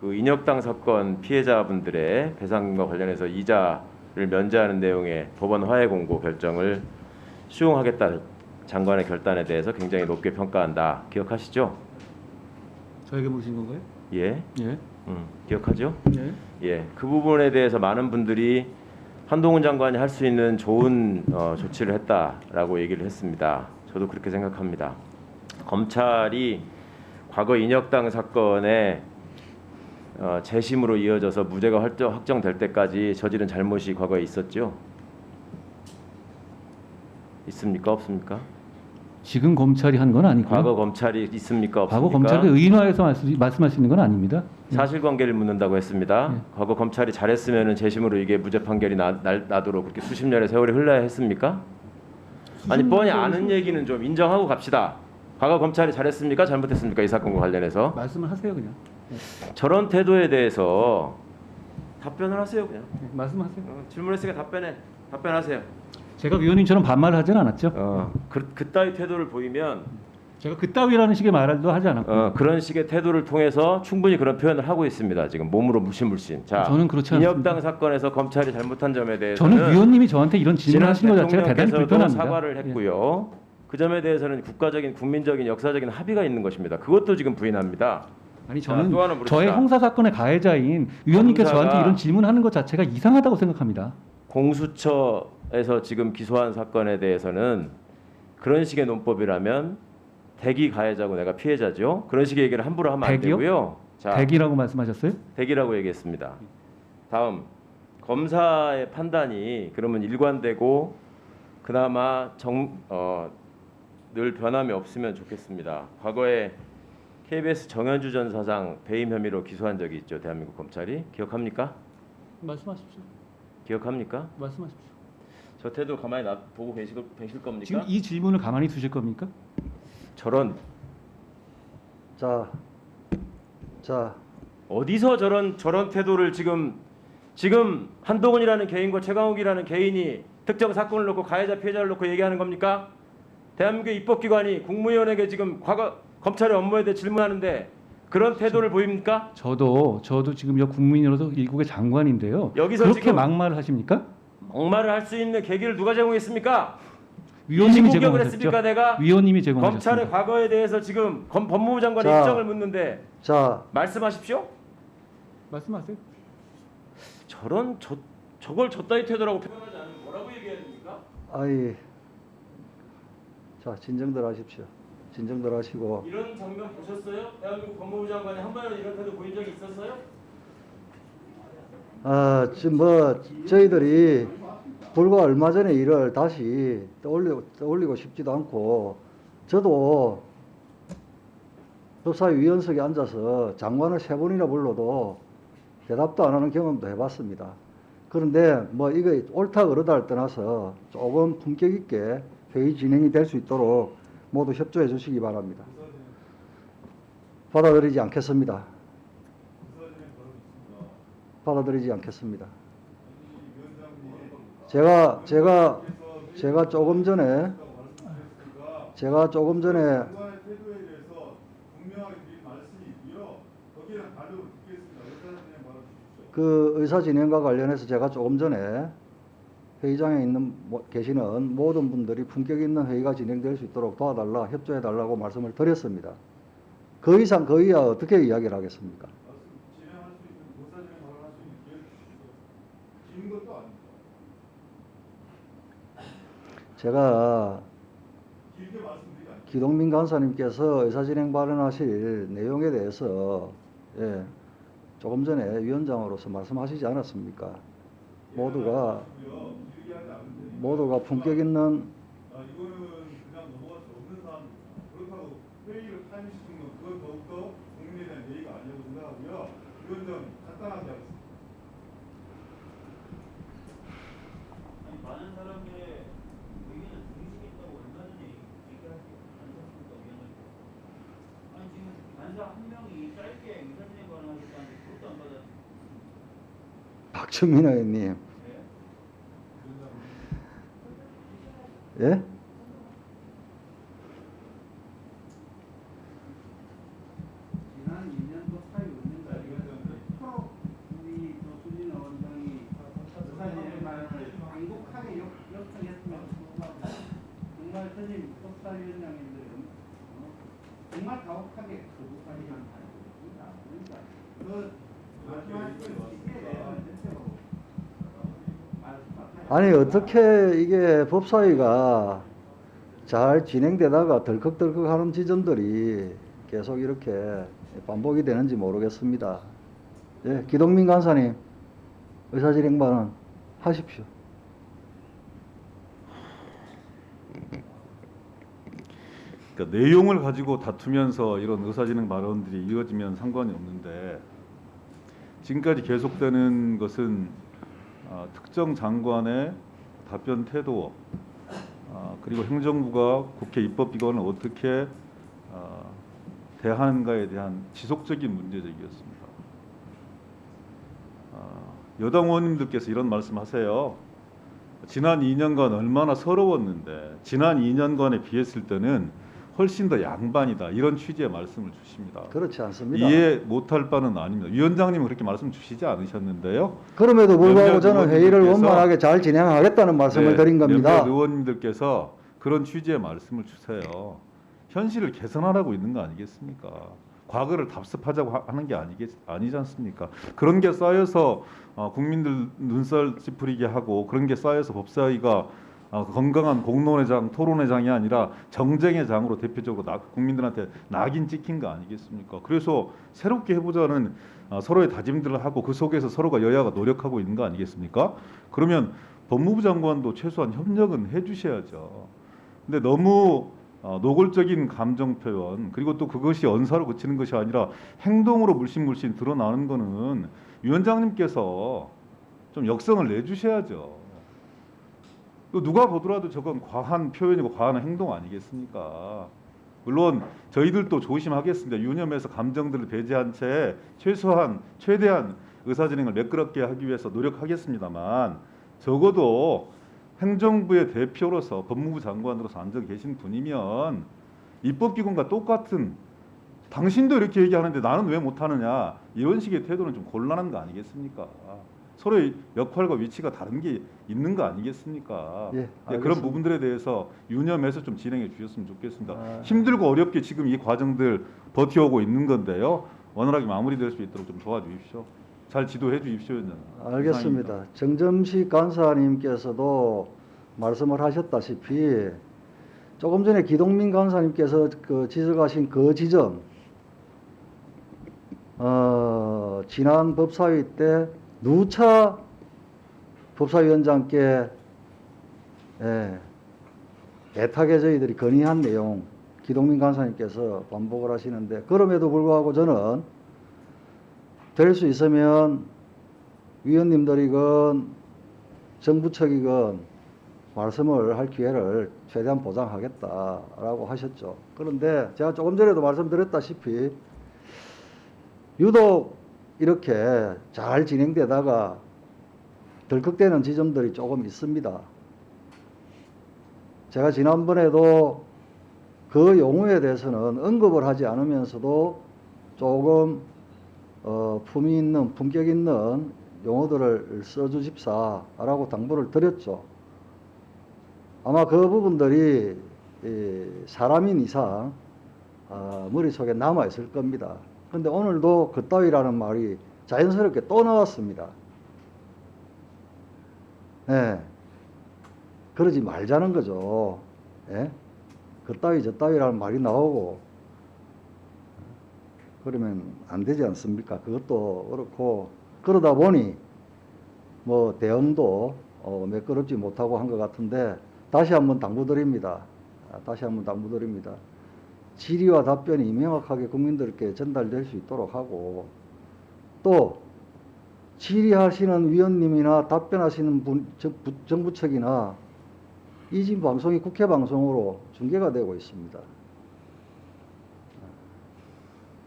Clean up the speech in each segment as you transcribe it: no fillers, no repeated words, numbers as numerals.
그 인혁당 사건 피해자분들의 배상금과 관련해서 이자를 면제하는 내용의 법원 화해 공고 결정을 수용하겠다 장관의 결단에 대해서 굉장히 높게 평가한다. 기억하시죠? 저에게 물으신 건가요? 예, 예. 기억하죠? 예. 예, 그 부분에 대해서 많은 분들이 한동훈 장관이 할 수 있는 좋은 조치를 했다라고 얘기를 했습니다. 저도 그렇게 생각합니다. 검찰이 과거 인혁당 사건에 재심으로 이어져서 무죄가 확정될 때까지 저지른 잘못이 과거에 있었죠? 있습니까? 없습니까? 지금 검찰이 한 건 아니고요. 과거 검찰이 있습니까? 없습니까? 과거 검찰을 의인화해서 말씀하시는 건 아닙니다. 사실관계를 묻는다고 했습니다. 과거 검찰이 잘했으면 재심으로 이게 무죄 판결이 나도록 그렇게 수십 년의 세월이 흘러야 했습니까? 아니 뻔히 아는 얘기는 좀 인정하고 갑시다. 과거 검찰이 잘했습니까? 잘못했습니까? 이 사건과 관련해서 말씀을 하세요 그냥. 저런 태도에 대해서 답변을 하세요 그냥. 말씀하세요. 질문했으니까 답변하세요. 제가 위원님처럼 반말을 하진 않았죠. 그따위 태도를 보이면 제가 그따위라는 식의 말도 하지 않았고. 그런 식의 태도를 통해서 충분히 그런 표현을 하고 있습니다. 지금 몸으로 물씬. 자, 저는 그렇지 않습니다. 인혁당 사건에서 검찰이 잘못한 점에 대해서는 저는 위원님이 저한테 이런 질문하신 것 자체가 대단히 대통령께서도 불편합니다. 사과를 했고요. 그 점에 대해서는 국가적인, 국민적인, 역사적인 합의가 있는 것입니다. 그것도 지금 부인합니다. 아니 자, 저는 또 하나 물읍시다. 저의 형사 사건의 가해자인 위원님께서 검사가 저한테 이런 질문하는 것 자체가 이상하다고 생각합니다. 공수처에서 지금 기소한 사건에 대해서는 그런 식의 논법이라면 대기 가해자고 내가 피해자죠. 그런 식의 얘기를 함부로 하면 안 대기요? 되고요. 자, 대기라고 말씀하셨어요? 대기라고 얘기했습니다. 다음 검사의 판단이 그러면 일관되고 그나마 늘 변함이 없으면 좋겠습니다. 과거에 KBS 정현주 전 사장 배임 혐의로 기소한 적이 있죠. 대한민국 검찰이 기억합니까? 말씀하십시오. 기억합니까? 말씀하십시오. 저 태도 가만히 보고 계실 겁니까? 지금 이 질문을 가만히 두실 겁니까? 저런 자, 어디서 저런 태도를 지금 한동훈이라는 개인과 최강욱이라는 개인이 특정 사건을 놓고 가해자 피해자를 놓고 얘기하는 겁니까? 대한민국 입법기관이 국무위원에게 지금 과거 검찰의 업무에 대해 질문하는데 그런 태도를 보입니까? 저도 지금 여 국민으로서 일국의 장관인데요. 여기서 그렇게 지금 막말을 하십니까? 막말을 할 수 있는 계기를 누가 제공했습니까? 위원님이 공격을 제공하셨죠. 했습니까? 내가 위원님이 제공하셨습니다. 검찰의 과거에 대해서 지금 법무부 장관의 자. 입장을 묻는데 자, 말씀하십시오. 말씀하세요. 저걸 저따위 태도라고 표현하지 않으면 뭐라고 얘기해야 됩니까? 자, 진정들 하십시오. 진정들 하시고. 이런 장면 보셨어요? 대한민국 법무부 장관이 한 번이라도 이런 태도 보인 적이 있었어요? 지금 저희들이 불과 얼마 전에 일을 다시 떠올리고 싶지도 않고, 저도 법사위 위원석에 앉아서 장관을 3번이나 불러도 대답도 안 하는 경험도 해봤습니다. 그런데 이거 옳다 그러다를 떠나서 조금 품격 있게 회의 진행이 될 수 있도록 모두 협조해 주시기 바랍니다. 받아들이지 않겠습니다. 받아들이지 않겠습니다. 제가 조금 전에 그 의사 진행과 관련해서 제가 조금 전에 회의장에 계시는 모든 분들이 품격 있는 회의가 진행될 수 있도록 도와달라, 협조해 달라고 말씀을 드렸습니다. 그 이상 그 이하 어떻게 이야기를 하겠습니까? 제가 기동민 간사님께서 의사진행 발언하실 내용에 대해서 조금 전에 위원장으로서 말씀하시지 않았습니까? 모두가 품격 있는 이거는 그냥 넘어갈 수 없는 사안입니다. 그렇다고 회의를 타임시키는 건 그건 더욱더 국민에 대한 예의가 아니라고 생각하고요. 이건 좀 간단하게 하겠습니다. 아니 많은 사람의 의견을 중심 있다고 얼마 전에 얘기하지 않으셨습니까, 위원장님? 아니 지금 간사 한 명이 짧게 의사진행 발언하셨다는데 그것도 안 받았습니다. 박준민 의원님, 예? 지난 2년도 사이 운영자 법사위원장님들은 정말 가혹하게 거부까지만 하는 것입니다. 그러니까 그 말씀하신 시기에 대한 대책으로 말씀하세요. 아니 어떻게 이게 법사위가 잘 진행되다가 덜컥덜컥하는 지점들이 계속 이렇게 반복이 되는지 모르겠습니다. 예, 기동민 간사님 의사진행 발언 하십시오. 그러니까 내용을 가지고 다투면서 이런 의사진행 발언들이 이어지면 상관이 없는데 지금까지 계속되는 것은 특정 장관의 답변 태도 그리고 행정부가 국회 입법기관을 어떻게 대하는가에 대한 지속적인 문제제기였습니다. 여당 의원님들께서 이런 말씀하세요. 지난 2년간 얼마나 서러웠는데 지난 2년간에 비했을 때는 훨씬 더 양반이다 이런 취지의 말씀을 주십니다. 그렇지 않습니다. 이해 못할 바는 아닙니다. 위원장님은 그렇게 말씀 주시지 않으셨는데요. 그럼에도 불구하고 몇몇 저는 회의를 의원님들께서- 원만하게 잘 진행하겠다는 말씀을 네, 드린 겁니다. 몇몇 의원님들께서 그런 취지의 말씀을 주세요. 현실을 개선하라고 있는 거 아니겠습니까? 과거를 답습하자고 하는 게 아니지 않습니까? 그런 게 쌓여서 국민들 눈살 찌푸리게 하고 그런 게 쌓여서 법사위가 건강한 공론의 장, 토론의 장이 아니라 정쟁의 장으로 대표적으로 국민들한테 낙인 찍힌 거 아니겠습니까? 그래서 새롭게 해보자는 서로의 다짐들을 하고 그 속에서 서로가 여야가 노력하고 있는 거 아니겠습니까? 그러면 법무부 장관도 최소한 협력은 해주셔야죠. 근데 너무 노골적인 감정 표현 그리고 또 그것이 언사로 그치는 것이 아니라 행동으로 물씬물씬 드러나는 거는 위원장님께서 좀 역성을 내주셔야죠. 또 누가 보더라도 저건 과한 표현이고 과한 행동 아니겠습니까? 물론 저희들도 조심하겠습니다. 유념해서 감정들을 배제한 채 최대한 의사진행을 매끄럽게 하기 위해서 노력하겠습니다만 적어도 행정부의 대표로서 법무부 장관으로서 앉아 계신 분이면 입법기관과 똑같은 당신도 이렇게 얘기하는데 나는 왜 못하느냐 이런 식의 태도는 좀 곤란한 거 아니겠습니까? 서로의 역할과 위치가 다른 게 있는 거 아니겠습니까? 예, 그런 알겠습니다. 부분들에 대해서 유념해서 좀 진행해 주셨으면 좋겠습니다. 힘들고 어렵게 지금 이 과정들 버텨오고 있는 건데요. 원활하게 마무리될 수 있도록 좀 도와주십시오. 잘 지도해 주십시오. 알겠습니다. 정점식 간사님께서도 말씀을 하셨다시피 조금 전에 기동민 간사님께서 지적하신 그 지점 지난 법사위 때 누차 법사위원장께 애타게 저희들이 건의한 내용 기동민 간사님께서 반복을 하시는데 그럼에도 불구하고 저는 될 수 있으면 위원님들이건 정부 측이건 말씀을 할 기회를 최대한 보장하겠다라고 하셨죠. 그런데 제가 조금 전에도 말씀드렸다시피 유독 이렇게 잘 진행되다가 덜컥되는 지점들이 조금 있습니다. 제가 지난번에도 그 용어에 대해서는 언급을 하지 않으면서도 조금 품위 있는 품격 있는 용어들을 써주십사라고 당부를 드렸죠. 아마 그 부분들이 사람인 이상 머릿속에 남아 있을 겁니다. 근데 오늘도 그따위라는 말이 자연스럽게 또 나왔습니다. 예. 그러지 말자는 거죠. 예? 그따위 저따위라는 말이 나오고 그러면 안 되지 않습니까? 그것도 그렇고 그러다 보니 뭐 대응도 매끄럽지 못하고 한 것 같은데 다시 한번 당부드립니다. 다시 한번 당부드립니다. 질의와 답변이 명확하게 국민들께 전달될 수 있도록 하고 또 질의하시는 위원님이나 답변하시는 정부 측이나 이 지금 방송이 국회 방송으로 중계가 되고 있습니다.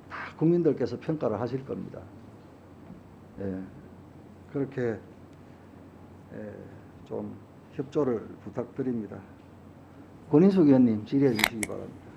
다 국민들께서 평가를 하실 겁니다. 예, 그렇게 좀 협조를 부탁드립니다. 권인숙 의원님 질의해 주시기 바랍니다.